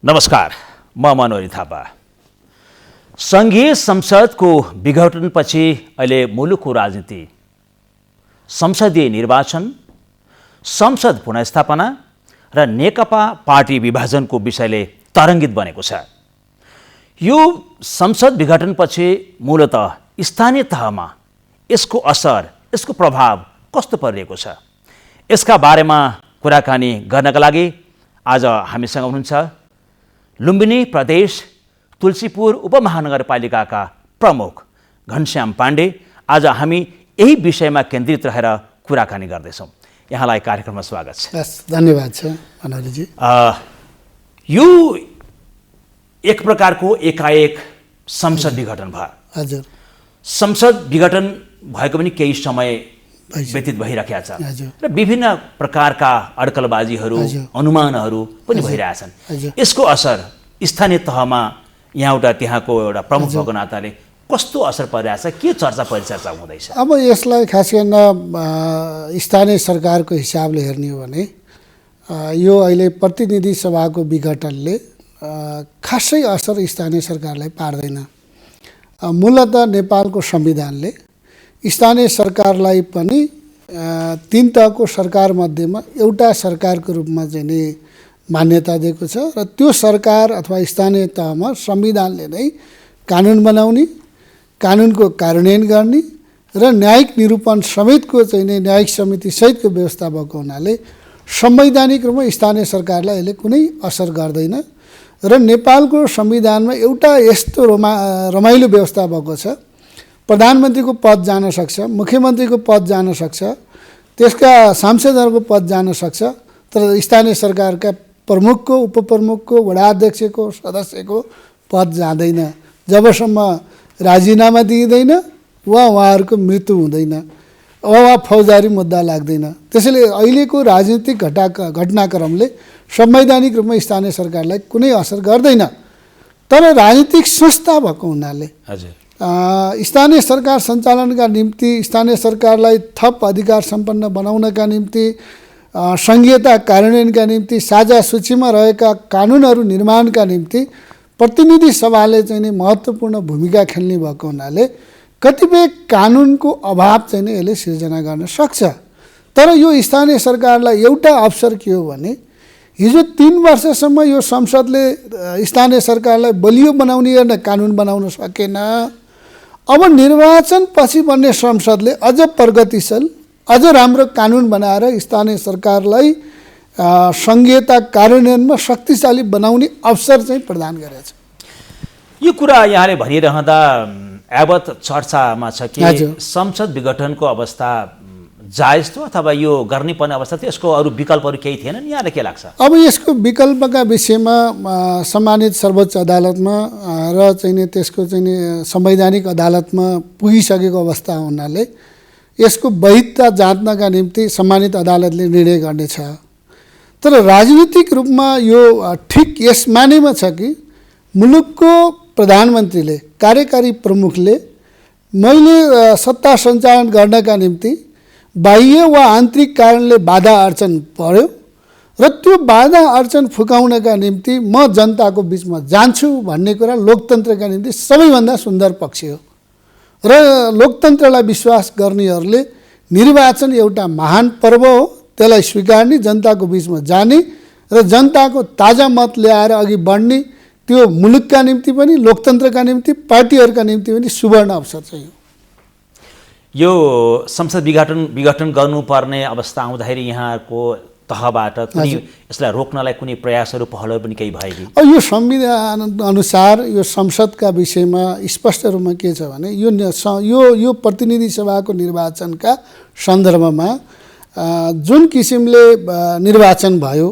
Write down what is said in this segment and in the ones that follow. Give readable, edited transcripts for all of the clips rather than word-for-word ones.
नमस्कार, म मनोहरी थापा। सङ्घीय संसदको विघटनपछि अहिले मुलुकको राजनीति, संसदीय निर्वाचन, संसद पुनर्स्थापना र नेकपा पार्टी विभाजनको विषयले तरङ्गित बनेको छ। यो संसद विघटनपछि मूलतः स्थानीय तहमा यसको असर, यसको प्रभाव कस्तो परिरहेको छ, यसका बारेमा कुराकानी गर्नका लागि आज हामीसँग हुनुहुन्छ लुम्बिनी प्रदेश तुलसीपुर उपमहानगरपालिकाका प्रमुख घनश्याम पाण्डे। आज हामी यही विषयमा केन्द्रित रहेर कुराकानी गर्दैछौँ। यहाँलाई कार्यक्रममा स्वागत छ। धन्यवाद छ मनोहरीजी। यो एक प्रकारको एकाएक संसद विघटन भयो। हजुर, संसद विघटन भएको पनि केही समय व्यतीत भइरहेका छ र विभिन्न प्रकारका अड्कलबाजीहरू, अनुमानहरू पनि भइरहेछन्। यसको असर स्थानीय तहमा यहाँ त्यहाँको एउटा प्रमुख भएको नाताले कस्तो असर परिरहेछ, के चर्चा परिचर्चा हुँदैछ? अब यसलाई खास गर्न स्थानीय सरकारको हिसाबले हेर्ने हो भने यो अहिले प्रतिनिधि सभाको विघटनले खासै असर स्थानीय सरकारलाई पार्दैन। मूलतः नेपालको संविधानले स्थानीय सरकारलाई पनि तीन तहको सरकार मध्येमा एउटा सरकारको रूपमा चाहिँ नि मान्यता दिएको छ र त्यो सरकार अथवा स्थानीय तहमा संविधानले नै कानुन बनाउने, कानुनको कार्यान्वयन गर्ने र न्यायिक निरूपण समेतको चाहिँ नि न्यायिक समिति सहितको व्यवस्था भएको हुनाले संवैधानिक रूपमा स्थानीय सरकारलाई यसले कुनै असर गर्दैन। र नेपालको संविधानमा एउटा यस्तो रमाइलो व्यवस्था भएको छ, प्रधानमन्त्रीको पद जान सक्छ, मुख्यमन्त्रीको पद जान सक्छ, त्यसका सांसदहरूको पद जान सक्छ, तर स्थानीय सरकारका प्रमुखको, उपप्रमुखको, वडाध्यक्षको, सदस्यको पद जाँदैन जबसम्म राजीनामा दिइँदैन वा उहाँहरूको मृत्यु हुँदैन वा फौजदारी मुद्दा लाग्दैन। त्यसैले अहिलेको राजनीतिक घटनाक्रमले संवैधानिक रूपमा स्थानीय सरकारलाई कुनै असर गर्दैन। तर राजनीतिक संस्था भएको हुनाले स्थानीय सरकार सञ्चालनका निम्ति, स्थानीय सरकारलाई थप अधिकार सम्पन्न बनाउनका निम्ति, सङ्घीयता कार्यान्वयनका निम्ति, साझा सूचीमा रहेका कानुनहरू निर्माणका निम्ति प्रतिनिधि सभाले चाहिँ नि महत्त्वपूर्ण भूमिका खेल्ने भएको हुनाले कतिपय कानुनको अभाव चाहिँ नि यसले सिर्जना गर्न सक्छ। तर यो स्थानीय सरकारलाई एउटा अवसर के हो भने हिजो 3 वर्षसम्म यो संसदले स्थानीय सरकारलाई बलियो बनाउने र कानुन बनाउन सकेन। अब निर्वाचन पछि बन्ने संसदले अझ प्रगतिशील, अझ राम्रो कानुन बनाएर स्थानीय सरकारलाई सङ्घीयता कार्यान्वयनमा शक्तिशाली बनाउने अवसर चाहिँ प्रदान गरेछ। यो कुरा यहाँले भनिरहँदा यावत चर्चामा छ कि संसद विघटनको अवस्था जायज थियो अथवा यो गर्नै पर्ने अवस्था थियो, यसको अरू विकल्पहरू केही थिएनन्? यहाँलाई के लाग्छ? अब यसको विकल्पका विषयमा सम्मानित सर्वोच्च अदालतमा र चाहिँ नि त्यसको चाहिँ नि संवैधानिक अदालतमा पुगिसकेको अवस्था हुनाले यसको वैधता जाँच्नका निम्ति सम्मानित अदालतले निर्णय गर्नेछ। तर राजनीतिक रूपमा यो ठिक यस मानेमा छ कि मुलुकको प्रधानमन्त्रीले, कार्यकारी प्रमुखले मैले सत्ता सञ्चालन गर्नका निम्ति बाह्य वा आन्तरिक कारणले बाधा अर्चन पर्यो र त्यो बाधा अर्चन फुकाउनका निम्ति म जनताको बिचमा जान्छु भन्ने कुरा लोकतन्त्रका निम्ति सबैभन्दा सुन्दर पक्ष हो। र लोकतन्त्रलाई विश्वास गर्नेहरूले निर्वाचन एउटा महान पर्व हो, त्यसलाई स्वीकार्ने, जनताको बिचमा जाने र जनताको ताजा मत ल्याएर अघि बढ्ने, त्यो मुलुकका निम्ति पनि, लोकतन्त्रका निम्ति, पार्टीहरूका निम्ति पनि सुवर्ण अवसर चाहिँ हो। यो संसद विघटन गर्नुपर्ने अवस्था आउँदाखेरि यहाँको तहबाट कुनै यसलाई रोक्नलाई कुनै प्रयासहरू, पहलहरू पनि केही भयो कि? यो संविधान अनुसार यो संसदका विषयमा स्पष्ट रूपमा के छ भने यो प्रतिनिधि सभाको निर्वाचनका सन्दर्भमा जुन किसिमले निर्वाचन भयो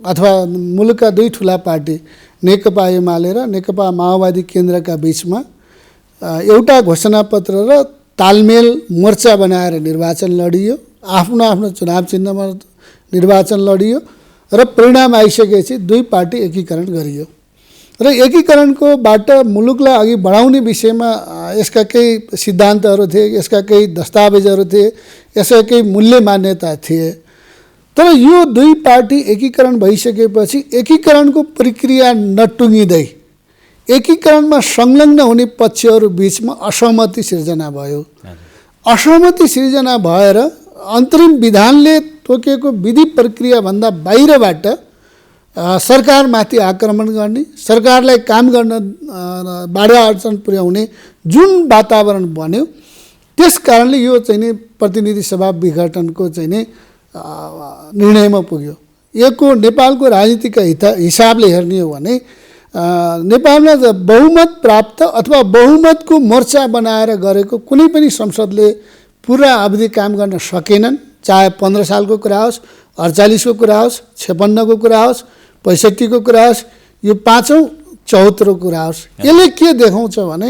अथवा मुलुकका दुई ठुला पार्टी नेकपा एमाले र नेकपा माओवादी केन्द्रका बिचमा एउटा घोषणापत्र र तालमेल मोर्चा बनाएर निर्वाचन लडियो, आफ्नो आफ्नो चुनाव चिन्हमा निर्वाचन लडियो र परिणाम आइसकेपछि दुई पार्टी एकीकरण गरियो र एकीकरणको बाट मुलुकलाई अघि बढाउने विषयमा यसका केही सिद्धान्तहरू थिए, यसका केही दस्तावेजहरू थिए, यसका केही मूल्य मान्यता थिए। तर यो दुई पार्टी एकीकरण भइसकेपछि एकीकरणको प्रक्रिया नटुङ्गिँदै एकीकरणमा संलग्न हुने पक्षहरू बीचमा असहमति सिर्जना भयो। असहमति सिर्जना भएर अन्तरिम विधानले तोकेको विधि प्रक्रियाभन्दा बाहिरबाट सरकारमाथि आक्रमण गर्ने, सरकारलाई काम गर्न बाधा अडचन पुर्याउने जुन वातावरण बन्यो, त्यस कारणले यो चाहिँ नि प्रतिनिधि सभा विघटनको चाहिँ नि निर्णयमा पुग्यो। यसको नेपालको राजनीतिका हिसाबले हेर्ने हो भने नेपालमा बहुमत प्राप्त अथवा बहुमतको मोर्चा बनाएर गरेको कुनै पनि संसदले पुरा अवधि काम गर्न सकेनन्, चाहे 15 सालको कुरा होस्, 48 को कुरा होस्, 56 को कुरा होस्, 65 को कुरा होस्, यो 5औं 74 कुरा होस्। यसले के देखाउँछ भने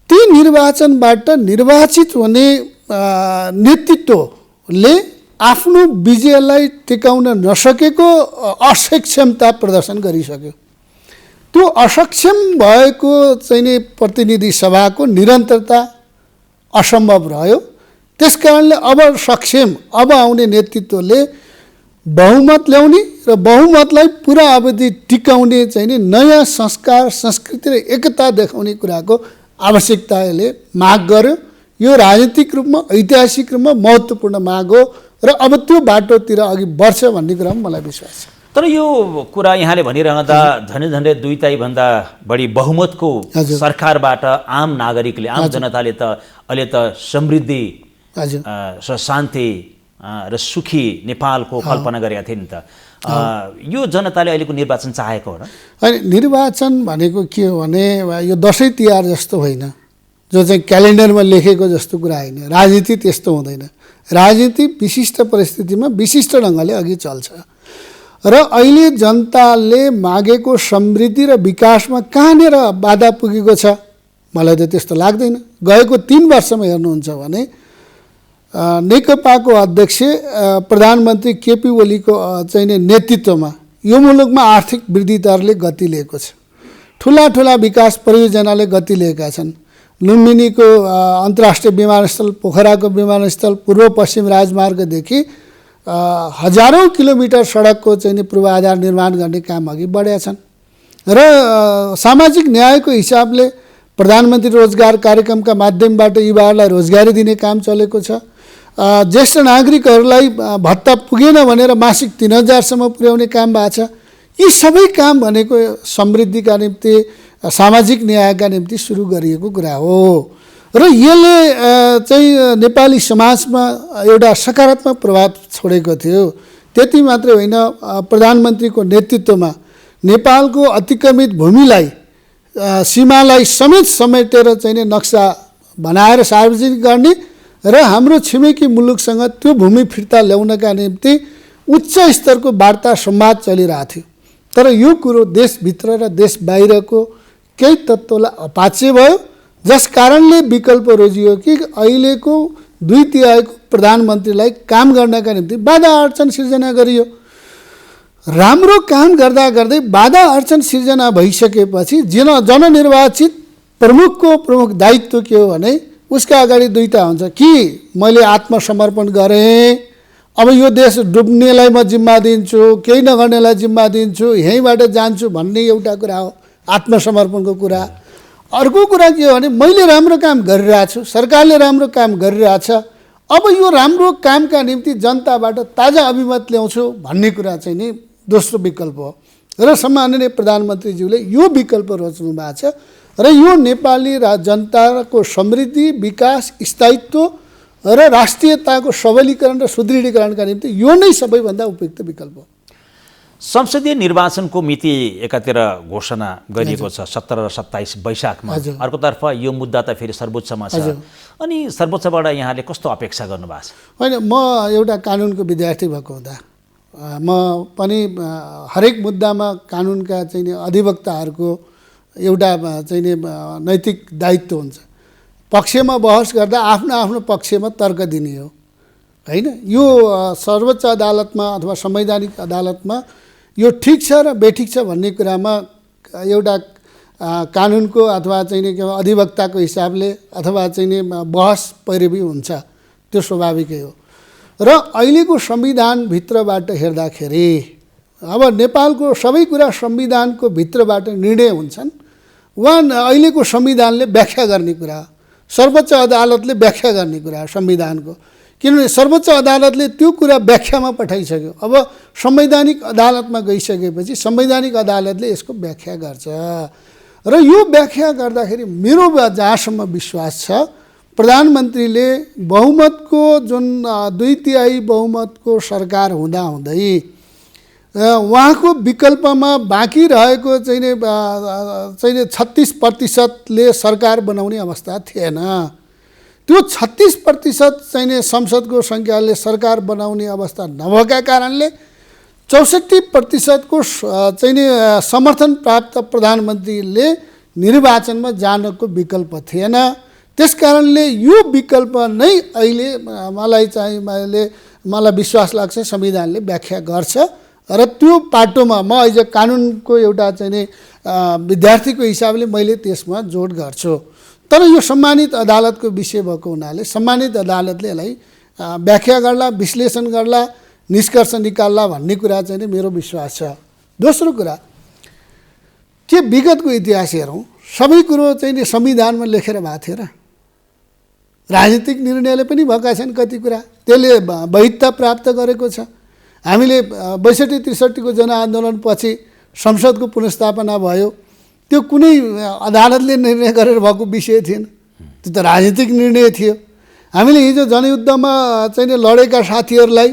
ती निर्वाचनबाट निर्वाचित हुने नेतृत्वले आफ्नो विजयलाई टिकाउन नसकेको असक्षमता प्रदर्शन गरिसक्यो। त्यो असक्षम भएको चाहिँ नि प्रतिनिधि सभाको निरन्तरता असम्भव रह्यो। त्यसकारणले अब सक्षम अब आउने नेतृत्वले बहुमत ल्याउने र बहुमतलाई पुरा अवधि टिकाउने चाहिँ नि नयाँ संस्कार, संस्कृति र एकता देखाउने कुराको आवश्यकता यसले माग गर्यो। यो राजनीतिक रूपमा, ऐतिहासिक रूपमा महत्त्वपूर्ण माग हो र अब त्यो बाटोतिर अघि बढ्छ भन्ने कुरामा मलाई विश्वास छ। तर यो कुरा यहाँले भनिरहँदा झन्डै 2/3 भन्दा बढी बहुमतको सरकारबाट आम नागरिकले, आम जनताले त अहिले त समृद्धि, शान्ति र सुखी नेपालको कल्पना गरेका थिए नि त। यो जनताले अहिलेको निर्वाचन चाहेको हो र? होइन, निर्वाचन भनेको के हो भने यो दसैँ तिहार जस्तो होइन, जो चाहिँ क्यालेन्डरमा लेखेको जस्तो कुरा होइन। राजनीति त्यस्तो हुँदैन। राजनीति विशिष्ट परिस्थितिमा विशिष्ट ढङ्गले अघि चल्छ र अहिले जनताले मागेको समृद्धि र विकासमा कहाँनिर बाधा पुगेको छ मलाई त त्यस्तो लाग्दैन। गएको 3 वर्षमा हेर्नुहुन्छ भने नेकपाको अध्यक्ष प्रधानमन्त्री केपी ओलीको चाहिँ नेतृत्वमा यो मुलुकमा आर्थिक वृद्धि दरले गति लिएको छ। ठुला ठुला विकास परियोजनाले गति लिएका छन्। लुम्बिनीको अन्तर्राष्ट्रिय विमानस्थल, पोखराको विमानस्थल, पूर्व पश्चिम राजमार्गदेखि हजारौं किलोमिटर सडकको चाहिँ पूर्वाधार निर्माण गर्ने काम अघि बढेका छन् र सामाजिक न्यायको हिसाबले प्रधानमन्त्री रोजगार कार्यक्रमका माध्यमबाट युवाहरूलाई रोजगारी दिने काम चलेको छ। ज्येष्ठ नागरिकहरूलाई भत्ता पुगेन भनेर मासिक 3000 सम्म पुर्याउने काम भएको छ। यी सबै काम भनेको समृद्धिका निम्ति, सामाजिक न्यायका निम्ति सुरु गरिएको कुरा हो र यसले चाहिँ नेपाली समाजमा एउटा सकारात्मक प्रभाव छोडेको थियो। त्यति मात्रै होइन, प्रधानमन्त्रीको नेतृत्वमा नेपालको अतिक्रमित भूमिलाई, सीमालाई समेटेर चाहिँ नक्सा बनाएर सार्वजनिक गर्ने र हाम्रो छिमेकी मुलुकसँग त्यो भूमि फिर्ता ल्याउनका निम्ति उच्च स्तरको वार्ता संवाद चलिरहेको थियो। तर यो कुरो देशभित्र र देश बाहिरको केही तत्त्वलाई अपाच्य भयो, जस कारणले विकल्प रोजियो कि अहिलेको 2/3 प्रधानमन्त्रीलाई काम गर्नका निम्ति बाधा अडचन सिर्जना गरियो। राम्रो काम गर्दा गर्दै बाधा अडचन सिर्जना भइसकेपछि जननिर्वाचित प्रमुखको प्रमुख दायित्व के हो भने उसका अगाडि दुईटा हुन्छ कि मैले आत्मसमर्पण गरेँ, अब यो देश डुब्नेलाई म जिम्मा दिन्छु, केही नगर्नेलाई जिम्मा दिन्छु, यहीँबाट जान्छु भन्ने एउटा कुरा हो आत्मसमर्पणको कुरा। अर्को कुरा के हो भने मैले राम्रो काम गरिरहेको छु, सरकारले राम्रो काम गरिरहेछ, अब यो राम्रो कामका निम्ति जनताबाट ताजा अभिमत ल्याउँछु भन्ने कुरा चाहिँ नि दोस्रो विकल्प हो र सम्माननीय प्रधानमन्त्रीज्यूले यो विकल्प रोज्नु भएको छ र यो नेपाली जनताको समृद्धि, विकास, स्थायित्व र राष्ट्रियताको सबलीकरण र सुदृढीकरणका निम्ति यो नै सबैभन्दा उपयुक्त विकल्प हो। संसदीय निर्वाचनको मिति एकातिर घोषणा गरिएको छ 17 र 27 वैशाखमा। अर्कोतर्फ यो मुद्दा त फेरि सर्वोच्चमा छ। अनि सर्वोच्चबाट यहाँले कस्तो अपेक्षा गर्नुभएको छ? होइन, म एउटा कानुनको विद्यार्थी भएको हुँदा म पनि हरेक मुद्दामा कानुनका चाहिँ अधिवक्ताहरूको एउटा चाहिँ नैतिक दायित्व हुन्छ। पक्षमा बहस गर्दा आफ्नो आफ्नो पक्षमा तर्क दिने हो, होइन? यो सर्वोच्च अदालतमा अथवा संवैधानिक अदालतमा यो ठिक छ र बेठिक छ भन्ने कुरामा एउटा कानुनको अथवा चाहिँ अधिवक्ताको हिसाबले अथवा चाहिँ बहस पैरवी हुन्छ, त्यो स्वाभाविकै हो। र अहिलेको संविधानभित्रबाट हेर्दाखेरि अब नेपालको सबै कुरा संविधानको भित्रबाट निर्णय हुन्छन् वा अहिलेको संविधानले व्याख्या गर्ने कुरा, सर्वोच्च अदालतले व्याख्या गर्ने कुरा संविधानको, किनभने सर्वोच्च अदालतले त्यो कुरा व्याख्यामा पठाइसक्यो। अब संवैधानिक अदालतमा गइसकेपछि संवैधानिक अदालतले यसको व्याख्या गर्छ र यो व्याख्या गर्दाखेरि मेरो जहाँसम्म विश्वास छ प्रधानमन्त्रीले बहुमतको जुन 2/3 बहुमतको सरकार हुँदाहुँदै उहाँको विकल्पमा बाँकी रहेको चाहिँ 36% सरकार बनाउने अवस्था थिएन। त्यो 36% चाहिँ संसदको सङ्ख्याले सरकार बनाउने अवस्था नभएका कारणले 64% को चाहिँ समर्थन प्राप्त प्रधानमन्त्रीले निर्वाचनमा जानको विकल्प थिएन। त्यसकारणले यो विकल्प नै अहिले मलाई विश्वास लाग्छ संविधानले व्याख्या गर्छ र त्यो पाटोमा म अहिले कानुनको एउटा चाहिँ विद्यार्थीको हिसाबले मैले त्यसमा जोड गर्छु। तर यो सम्मानित अदालतको विषय भएको हुनाले सम्मानित अदालतले यसलाई व्याख्या गर्ला, विश्लेषण गर्ला, निष्कर्ष निकाल्ला भन्ने कुरा चाहिँ मेरो विश्वास छ। दोस्रो कुरा के विगतको इतिहास हेरौँ, सबै कुरो चाहिँ संविधानमा लेखेर भएको थियो र? राजनीतिक निर्णयले पनि भएका छन् कति कुरा, त्यसले वैधता प्राप्त गरेको छ। हामीले 62-63 को जनआन्दोलनपछि संसदको पुनर्स्थापना भयो, त्यो कुनै अदालतले निर्णय गरेर भएको विषय थिएन, त्यो त राजनीतिक निर्णय थियो। हामीले हिजो जनयुद्धमा चाहिँ लडेका साथीहरूलाई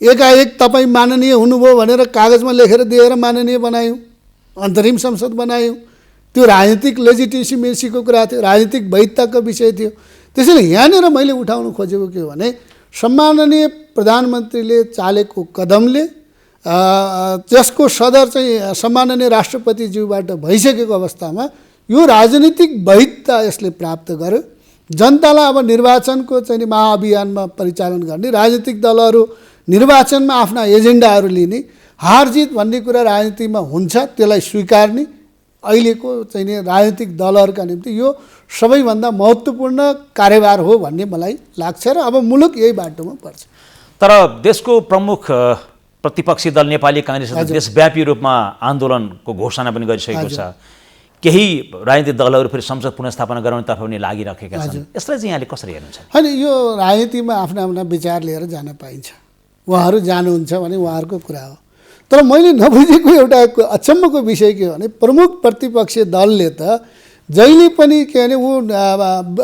एकाएक तपाईँ माननीय हुनुभयो भनेर कागजमा लेखेर दिएर माननीय बनायौँ, अन्तरिम संसद बनायौँ। त्यो राजनीतिक लेजिटिमेसीको कुरा थियो, राजनीतिक वैधताको विषय थियो। त्यसैले यहाँनिर मैले उठाउनु खोजेको के हो भने सम्माननीय प्रधानमन्त्रीले चालेको कदमले जसको सदर चाहिँ सम्माननीय राष्ट्रपतिज्यूबाट भइसकेको अवस्थामा यो राजनीतिक वैधता यसले प्राप्त गर्यो। जनतालाई अब निर्वाचनको चाहिँ महाअभियानमा परिचालन गर्ने, राजनीतिक दलहरू निर्वाचनमा आफ्ना एजेन्डाहरू लिने, हार जित भन्ने कुरा राजनीतिमा हुन्छ, त्यसलाई स्वीकार्ने अहिलेको चाहिँ राजनीतिक दलहरूका निम्ति यो सबैभन्दा महत्त्वपूर्ण कार्यभार हो भन्ने मलाई लाग्छ र अब मुलुक यही बाटोमा पर्छ। तर देशको प्रमुख प्रतिपक्षी दल नेपाली काङ्ग्रेसले देशव्यापी रूपमा आन्दोलनको घोषणा पनि गरिसकेको छ। केही राजनीतिक दलहरू फेरि संसद पुनर्स्थापना गराउनेतर्फ पनि लागिरहेका छन्। यसलाई चाहिँ यहाँले कसरी हेर्नुहुन्छ? होइन, यो राजनीतिमा आफ्ना आफ्ना विचार लिएर जान पाइन्छ, उहाँहरू जानुहुन्छ भने उहाँहरूको कुरा हो। तर मैले नबुझेको एउटा अचम्मको विषय के हो भने प्रमुख प्रतिपक्षी दलले त जहिले पनि के भने ऊ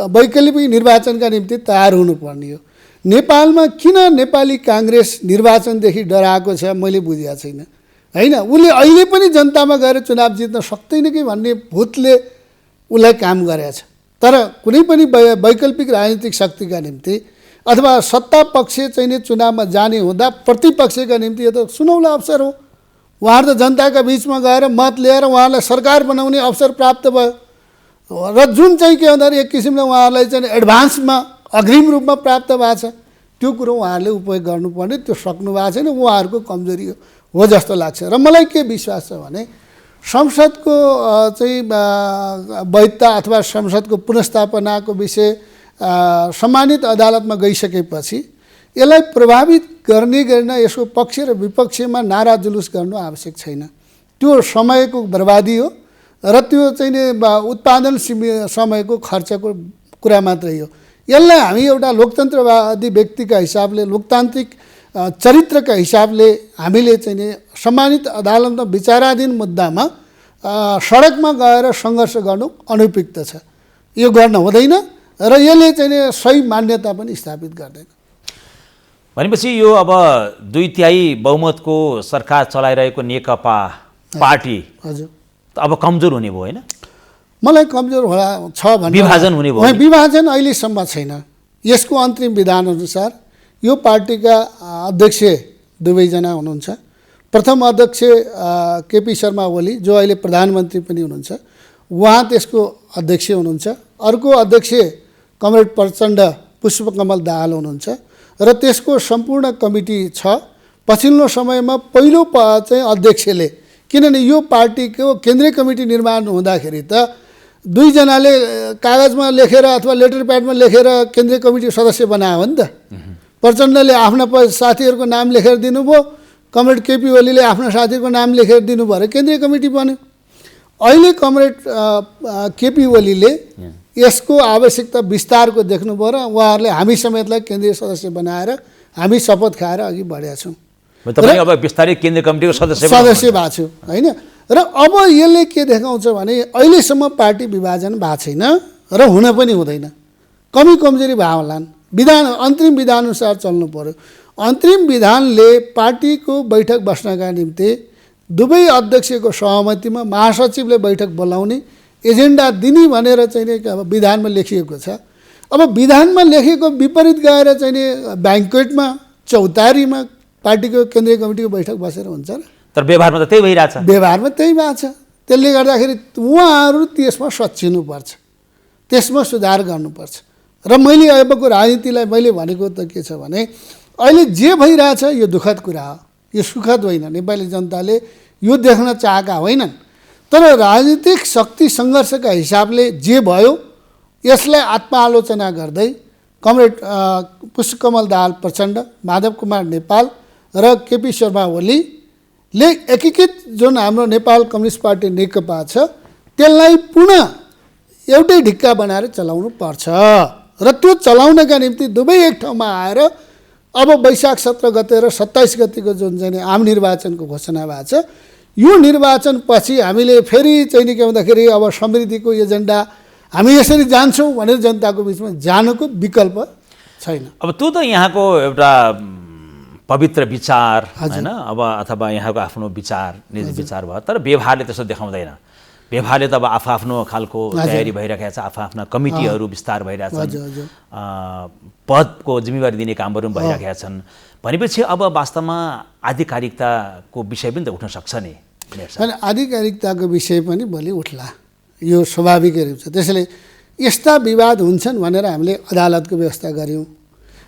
वैकल्पिक निर्वाचनका निम्ति तयार हुनुपर्ने हो। नेपालमा किन नेपाली काङ्ग्रेस निर्वाचनदेखि डराएको छ मैले बुझेको छैन। होइन, उसले अहिले पनि जनतामा गएर चुनाव जित्न सक्दैन कि भन्ने भूतले उसलाई काम गरेछ। तर कुनै पनि वैकल्पिक राजनीतिक शक्तिका निम्ति अथवा सत्ता पक्ष चाहिँ चुनावमा जाने हुँदा प्रतिपक्षका निम्ति यो त सुनौलो अवसर हो। उहाँहरू त जनताका बिचमा गएर मत लिएर उहाँलाई सरकार बनाउने अवसर प्राप्त भयो र जुन चाहिँ के भन्दाखेरि एक किसिमले उहाँहरूलाई चाहिँ एडभान्समा अग्रिम रूपमा प्राप्त भएको छ, त्यो कुरो उहाँहरूले उपयोग गर्नुपर्ने, त्यो सक्नु भएको छैन, उहाँहरूको कमजोरी हो जस्तो लाग्छ। र मलाई के विश्वास छ भने संसदको चाहिँ वैधता अथवा संसदको पुनर्स्थापनाको विषय सम्मानित अदालतमा गइसकेपछि यसलाई प्रभावित गर्ने गर्न यसको पक्ष र विपक्षमा नारा जुलुस गर्नु आवश्यक छैन। त्यो समयको बर्बादी हो र त्यो चाहिँ उत्पादन समयको खर्चको कुरा मात्रै हो। यसलाई हामी एउटा लोकतन्त्रवादी व्यक्तिका हिसाबले, लोकतान्त्रिक चरित्रका हिसाबले हामीले चाहिँ सम्मानित अदालतमा विचाराधीन मुद्दामा सडकमा गएर सङ्घर्ष गर्नु अनुपयुक्त छ। यो गर्न हुँदैन र यसले चाहिँ सही मान्यता पनि स्थापित गर्दैन। भनेपछि यो अब 2/3 बहुमतको सरकार चलाइरहेको नेकपा पार्टी हजुर अब कमजोर हुने भयो होइन? मलाई कमजोर छ भन्ने विभाजन हुने भयो। विभाजन अहिलेसम्म छैन। यसको अन्तरिम विधान अनुसार यो पार्टीका अध्यक्ष दुवैजना हुनुहुन्छ। प्रथम अध्यक्ष केपी शर्मा ओली जो अहिले प्रधानमन्त्री पनि हुनुहुन्छ, उहाँ त्यसको अध्यक्ष हुनुहुन्छ। अर्को अध्यक्ष कमरेड प्रचण्ड पुष्पकमल दाहाल हुनुहुन्छ र त्यसको सम्पूर्ण कमिटी छ। पछिल्लो समयमा पहिलो चाहिँ अध्यक्षले, किनभने यो पार्टीको केन्द्रीय कमिटी निर्माण हुँदाखेरि त दुईजनाले कागजमा लेखेर अथवा लेटर प्याडमा लेखेर केन्द्रीय कमिटी सदस्य बनायो नि त। प्रचण्डले आफ्ना साथीहरूको नाम लेखेर दिनुभयो, कमरेड केपी ओलीले आफ्ना साथीहरूको नाम लेखेर दिनुभयो र केन्द्रीय कमिटी बन्यो। अहिले कमरेड केपी ओलीले यसको आवश्यकता विस्तारको देख्नुभयो र उहाँहरूले हामी समेतलाई केन्द्रीय सदस्य बनाएर हामी शपथ खाएर अघि बढेका छौँ। तपाईँ अब बिस्तारै केन्द्रीय कमिटीको सदस्य भएको छु होइन। र अब यसले के देखाउँछ भने अहिलेसम्म पार्टी विभाजन भएको छैन र हुन पनि हुँदैन। कमी कमजोरी भयो होलान्, विधान अन्तरिम विधानअनुसार चल्नु पर्यो। अन्तरिम विधानले पार्टीको बैठक बस्नका निम्ति दुवै अध्यक्षको सहमतिमा महासचिवले बैठक बोलाउने एजेन्डा दिने भनेर चाहिँ अब विधानमा लेखिएको छ। अब विधानमा लेखेको विपरीत गएर चाहिँ ब्याङ्क्वेटमा चौतारीमा पार्टीको केन्द्रीय कमिटीको बैठक बसेर हुन्छ र? तर व्यवहारमा त त्यही भइरहेछ। व्यवहारमा त्यही भएको छ। त्यसले गर्दाखेरि उहाँहरू त्यसमा सच्चिनुपर्छ, त्यसमा सुधार गर्नुपर्छ। र मैले अबको राजनीतिलाई मैले भनेको त के छ भने अहिले जे भइरहेछ यो दुःखद कुरा हो, यो सुखद होइन। नेपाली जनताले यो देख्न चाहेका होइनन्। तर राजनीतिक शक्ति सङ्घर्षका हिसाबले जे भयो यसलाई आत्मालोचना गर्दै कमरेड पुष्पकमल दाहाल प्रचण्ड, माधव कुमार नेपाल र केपी शर्मा ओलीले एकीकृत जुन हाम्रो नेपाल कम्युनिस्ट पार्टी नेकपा छ त्यसलाई पुनः एउटै ढिक्का बनाएर चलाउनु पर्छ। र त्यो चलाउनका निम्ति दुवै एक ठाउँमा आएर अब वैशाख 17 गते र 27 गतेको जुन चाहिँ आम निर्वाचनको घोषणा भएको छ, यो निर्वाचन पछि हामीले फेरि चाहिँ के भन्दाखेरि अब समृद्धिको एजेन्डा हामी यसरी जान्छौँ भनेर जनताको बिचमा जानको विकल्प छैन। अब त्यो त यहाँको एउटा पवित्र विचार होइन, अब अथवा यहाँको आफ्नो विचार निजी विचार भयो। तर व्यवहारले त्यसो देखाउँदैन। व्यवहारले त अब आफ्नो खालको तयारी भइरहेको छ, आफ्ना कमिटीहरू विस्तार भइरहेछन्, पदको जिम्मेवारी दिने कामहरू पनि भइरहेका छन्। भनेपछि अब वास्तवमा आधिकारिकताको विषय पनि त उठ्न सक्छ नि। अनि आधिकारिकताको विषय पनि भोलि उठ्ला, यो स्वाभाविकै रूप छ। त्यसैले यस्ता विवाद हुन्छन् भनेर हामीले अदालतको व्यवस्था गऱ्यौँ,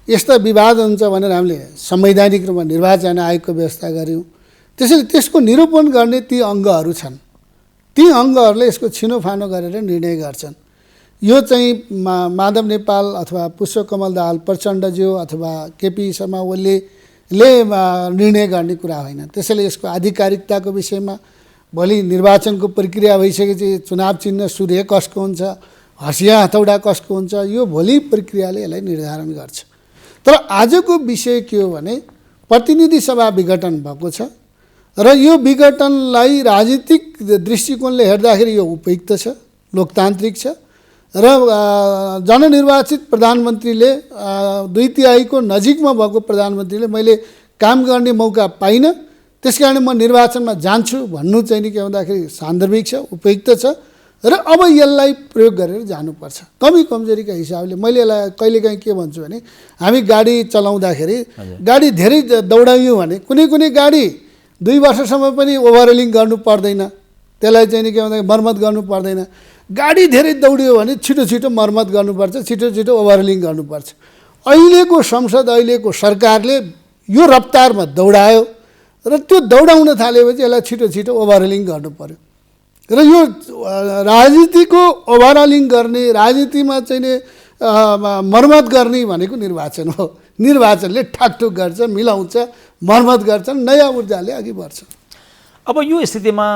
यस्ता विवाद हुन्छ भनेर हामीले संवैधानिक रूपमा निर्वाचन आयोगको व्यवस्था गऱ्यौँ। त्यसैले त्यसको निरूपण गर्ने ती अङ्गहरू छन्, ती अङ्गहरूले यसको छिनोफानो गरेर निर्णय गर्छन्। यो चाहिँ माधव नेपाल अथवा पुष्पकमल दाहाल प्रचण्डज्यू अथवा केपी शर्मा ओलीले निर्णय गर्ने कुरा होइन। त्यसैले यसको आधिकारिकताको विषयमा भोलि निर्वाचनको प्रक्रिया भइसकेपछि चुनाव चिन्ह सूर्य कसको हुन्छ, हँसिया हथौडा कसको हुन्छ, यो भोलि प्रक्रियाले यसलाई निर्धारण गर्छ। तर आजको विषय के हो भने प्रतिनिधि सभा विघटन भएको छ र यो विघटनलाई राजनीतिक दृष्टिकोणले हेर्दाखेरि यो उपयुक्त छ, लोकतान्त्रिक छ र जननिर्वाचित प्रधानमन्त्रीले 2/3 नजिकमा भएको प्रधानमन्त्रीले मैले काम गर्ने मौका पाइनँ, त्यसकारण म निर्वाचनमा जान्छु भन्नु चाहिँ नि के भन्दाखेरि सान्दर्भिक छ, उपयुक्त छ र अब यसलाई प्रयोग गरेर जानुपर्छ। कमी कमजोरीका हिसाबले मैले यसलाई कहिलेकाहीँ के भन्छु भने हामी गाडी चलाउँदाखेरि गाडी धेरै दौडायौँ भने कुनै गाडी 2 वर्षसम्म पनि ओभरहोलिङ गर्नु पर्दैन, त्यसलाई चाहिँ नि के भन्दाखेरि मर्मत गर्नु पर्दैन। गाडी धेरै दौडियो भने छिटो मर्मत गर्नुपर्छ, छिटो ओभरहोलिङ गर्नुपर्छ। अहिलेको संसद, अहिलेको सरकारले यो रफ्तारमा दौडायो र त्यो दौडाउन थालेपछि यसलाई छिटो ओभरहोलिङ गर्नु पर्यो। र यो राजनीतिको ओभरहोलिङ गर्ने, राजनीतिमा चाहिँ नि मर्मत गर्ने भनेको निर्वाचन हो। निर्वाचनले ठाकठुक गर्छ, मिलाउँछ, मर्मत गर्छ, नयाँ ऊर्जाले अघि बढ्छ। अब यो स्थितिमा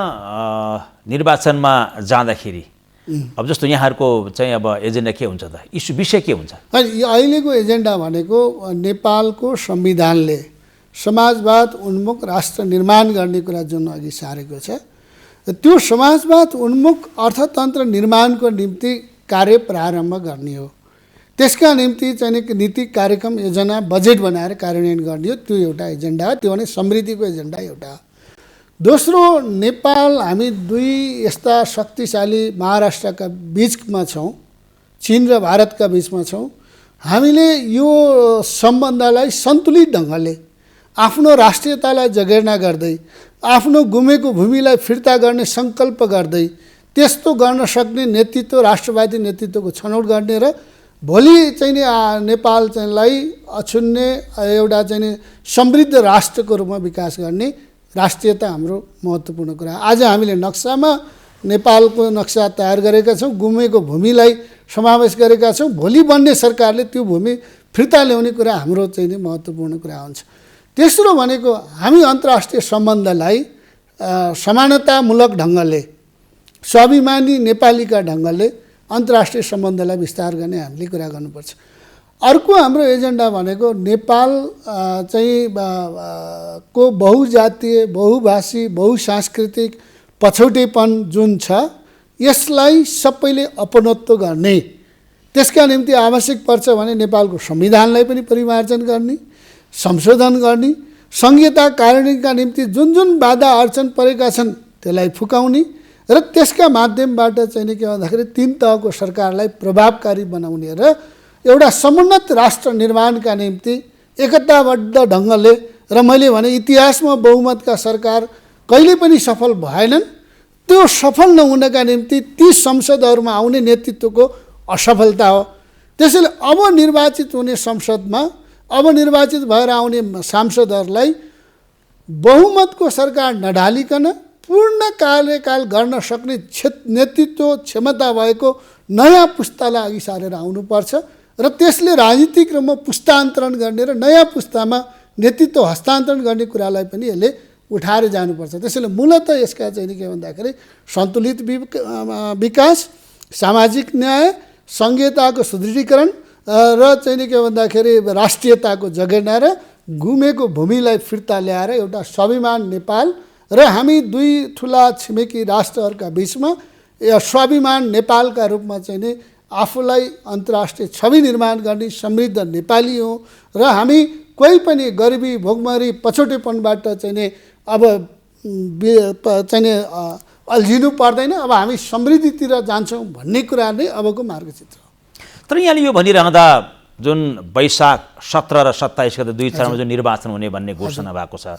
निर्वाचनमा जाँदाखेरि अब जस्तो यहाँहरूको चाहिँ अब एजेन्डा के हुन्छ त, विषय के हुन्छ? अहिलेको एजेन्डा भनेको नेपालको संविधानले समाजवाद उन्मुख राष्ट्र निर्माण गर्ने कुरा जुन अघि सारेको छ, त्यो समाजवाद उन्मुख अर्थतन्त्र निर्माणको निम्ति कार्य प्रारम्भ गर्ने हो। त्यसका निम्ति चाहिँ नीति कार्यक्रम योजना बजेट बनाएर कार्यान्वयन गर्ने हो, त्यो एउटा एजेन्डा हो। त्यो भने समृद्धिको एजेन्डा एउटा। दोस्रो, नेपाल हामी 2 यस्ता शक्तिशाली महाराष्ट्रका बिचमा छौँ, चीन र भारतका बिचमा छौँ। हामीले यो सम्बन्धलाई सन्तुलित ढङ्गले आफ्नो राष्ट्रियतालाई जगेर्ना गर्दै, आफ्नो गुमेको भूमिलाई फिर्ता गर्ने सङ्कल्प गर्दै त्यस्तो गर्न सक्ने नेतृत्व, राष्ट्रवादी नेतृत्वको छनौट गर्ने र भोलि चाहिँ नि नेपाल चाहिँलाई अछुन्ने एउटा चाहिँ नि समृद्ध राष्ट्रको रूपमा विकास गर्ने राष्ट्रियता हाम्रो महत्त्वपूर्ण कुरा। आज हामीले नक्सामा नेपालको नक्सा तयार गरेका छौँ, गुमेको भूमिलाई समावेश गरेका छौँ। भोलि बन्ने सरकारले त्यो भूमि फिर्ता ल्याउने कुरा हाम्रो चाहिँ नि महत्त्वपूर्ण कुरा हुन्छ। तेस्रो भनेको हामी अन्तर्राष्ट्रिय सम्बन्धलाई समानतामूलक ढङ्गले, स्वाभिमानी नेपालीका ढङ्गले अन्तर्राष्ट्रिय सम्बन्धलाई विस्तार गर्ने हामीले कुरा गर्नुपर्छ। अर्को हाम्रो एजेन्डा भनेको नेपाल चाहिँ को बहुजातीय, बहुभाषी, बहुसांस्कृतिक पछौटेपन जुन छ यसलाई सबैले अपनत्व गर्ने, त्यसका निम्ति आवश्यक पर्छ भने नेपालको संविधानलाई पनि परिमार्जन गर्ने, संशोधन गर्ने, संहिता कार्यान्वयनका निम्ति जुन जुन बाधा अडचन परेका छन् त्यसलाई फुकाउने र त्यसका माध्यमबाट चाहिँ नि के भन्दाखेरि 3 तहको सरकारलाई प्रभावकारी बनाउने र एउटा समुन्नत राष्ट्र निर्माणका निम्ति एकताबद्ध ढङ्गले, र मैले भने इतिहासमा बहुमतका सरकार कहिले पनि सफल भएनन्, त्यो सफल नहुनका निम्ति ती संसदहरूमा आउने नेतृत्वको असफलता हो। त्यसैले अब निर्वाचित हुने संसदमा अब निर्वाचित भएर आउने सांसदहरूलाई बहुमतको सरकार नढालिकन पूर्ण कार्यकाल गर्न सक्ने नेतृत्व क्षमता भएको नयाँ पुस्तालाई अघि सारेर आउनुपर्छ र त्यसले राजनीतिक क्रममा पुस्तान्तरण गर्ने र नयाँ पुस्तामा नेतृत्व हस्तान्तरण गर्ने कुरालाई पनि यसले उठाएर जानुपर्छ। त्यसैले मूलतः यसका चाहिँ के भन्दाखेरि सन्तुलित विकास, सामाजिक न्याय, संघीयताको सुदृढीकरण र चाहिँ के भन्दाखेरि राष्ट्रियताको जगेर्ना र गुमेको भूमिलाई फिर्ता ल्याएर एउटा स्वाभिमान नेपाल र हामी 2 ठुला छिमेकी राष्ट्रहरूका बिचमा स्वाभिमान नेपालका रूपमा चाहिँ नि आफूलाई अन्तर्राष्ट्रिय छवि निर्माण गर्ने समृद्ध नेपाली हो र हामी कोही पनि गरिबी, भोकमरी, पछौटेपनबाट चाहिँ नि अब चाहिँ नि अल्झिनु पर्दैन, अब हामी समृद्धितिर जान्छौँ भन्ने कुरा नै अबको मार्गचित्र हो। तर यहाँले यो भनिरहँदा जुन वैशाख 17 र 27 गते 2 चरणमा जुन निर्वाचन हुने भन्ने घोषणा भएको छ,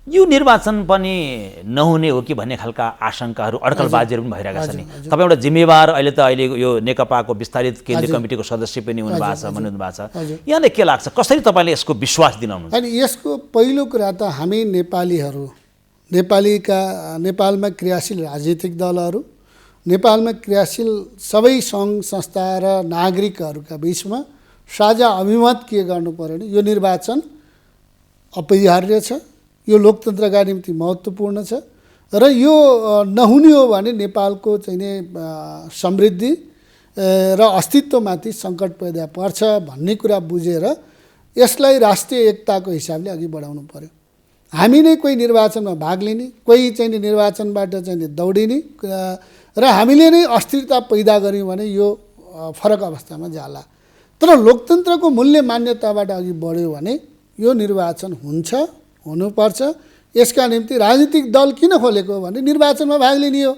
यो निर्वाचन पनि नहुने हो कि भन्ने खालका आशंकाहरू, अड्कलबाजीहरू पनि भइरहेका छन् नि। तपाईँ एउटा जिम्मेवार अहिले यो नेकपाको विस्तारित केन्द्रीय कमिटीको सदस्य पनि हुनुभएको छ, भन्नु भएको छ, यहाँले के लाग्छ, कसरी तपाईँले यसको विश्वास दिलाउनुहुन्छ? अनि यसको पहिलो कुरा त हामी नेपालीहरू, नेपालमा क्रियाशील राजनीतिक दलहरू, नेपालमा क्रियाशील सबै सङ्घ संस्था र नागरिकहरूका बिचमा साझा अभिमत के गर्नु पर्यो भने यो निर्वाचन अपरिहार्य छ, यो लोकतन्त्रका निम्ति महत्त्वपूर्ण छ र यो नहुने हो भने नेपालको चाहिँ नि समृद्धि र अस्तित्वमाथि सङ्कट पैदा पर्छ भन्ने कुरा बुझेर यसलाई राष्ट्रिय एकताको हिसाबले अघि बढाउनु पर्यो। हामी नै कोही निर्वाचनमा भाग लिने, कोही चाहिँ निर्वाचनबाट चाहिँ दौडिने र हामीले नै अस्थिरता पैदा गऱ्यौँ भने यो फरक अवस्थामा जाला। तर लोकतन्त्रको मूल्य मान्यताबाट अघि बढ्यो भने यो निर्वाचन हुन्छ, हुनुपर्छ। यसका निम्ति राजनीतिक दल किन खोलेको भने निर्वाचनमा भाग लिने हो।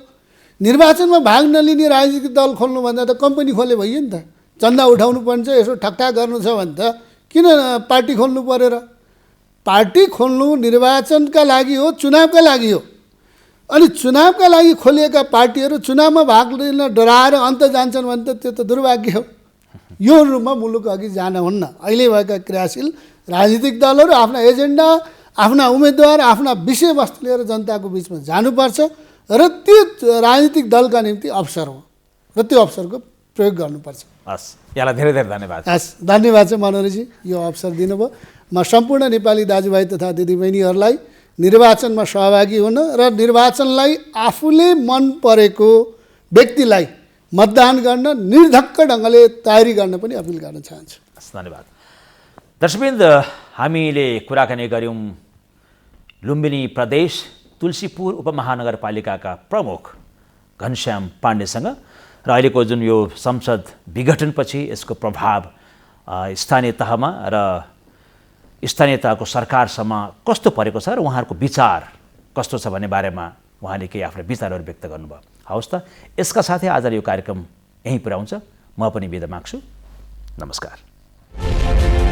निर्वाचनमा भाग नलिने राजनीतिक दल खोल्नुभन्दा त कम्पनी खोले भइयो नि त। चन्दा उठाउनु पर्छ, यसो ठकठाक गर्नु छ भने त किन पार्टी खोल्नु पर्यो र? पार्टी खोल्नु निर्वाचनका लागि हो, चुनावका लागि हो। अनि चुनावका लागि खोलिएका पार्टीहरू चुनावमा भाग लिन डराएर अन्त जान्छन् भने त त्यो त दुर्भाग्य हो। यो रूपमा मुलुक अघि जान हुन्न। अहिले भएका क्रियाशील राजनीतिक दलहरू आफ्ना एजेन्डा, आफ्ना उम्मेदवार, आफ्ना विषयवस्तु लिएर जनताको बिचमा जानुपर्छ र त्यो राजनीतिक दलका निम्ति अवसर हो र त्यो अवसरको प्रयोग गर्नुपर्छ। हस्, यहाँलाई धेरै धेरै धन्यवाद। हस्, धन्यवाद छ मनोहरजी, यो अवसर दिनुभयो। म सम्पूर्ण नेपाली दाजुभाइ तथा दिदीबहिनीहरूलाई निर्वाचनमा सहभागी हुन र निर्वाचनलाई आफूले मन परेको व्यक्तिलाई मतदान गर्न निर्धक्क ढङ्गले तयारी गर्न पनि अपिल गर्न चाहन्छु। धन्यवाद। दर्शकवृन्द, हामीले कुराकानी गऱ्यौँ लुम्बिनी प्रदेश तुलसीपुर उपमहानगरपालिकाका प्रमुख घनश्याम पाण्डेसँग र अहिलेको जुन यो संसद विघटनपछि यसको प्रभाव स्थानीय तहमा र स्थानीय तहको सरकारसम्म कस्तो परेको छ र उहाँहरूको विचार कस्तो छ भन्ने बारेमा उहाँले केही आफ्ना विचारहरू व्यक्त गर्नुभयो। हवस् त, यसका साथै आज यो कार्यक्रम यहीँ पुर्याउँछ। म पनि बिदा माग्छु। नमस्कार।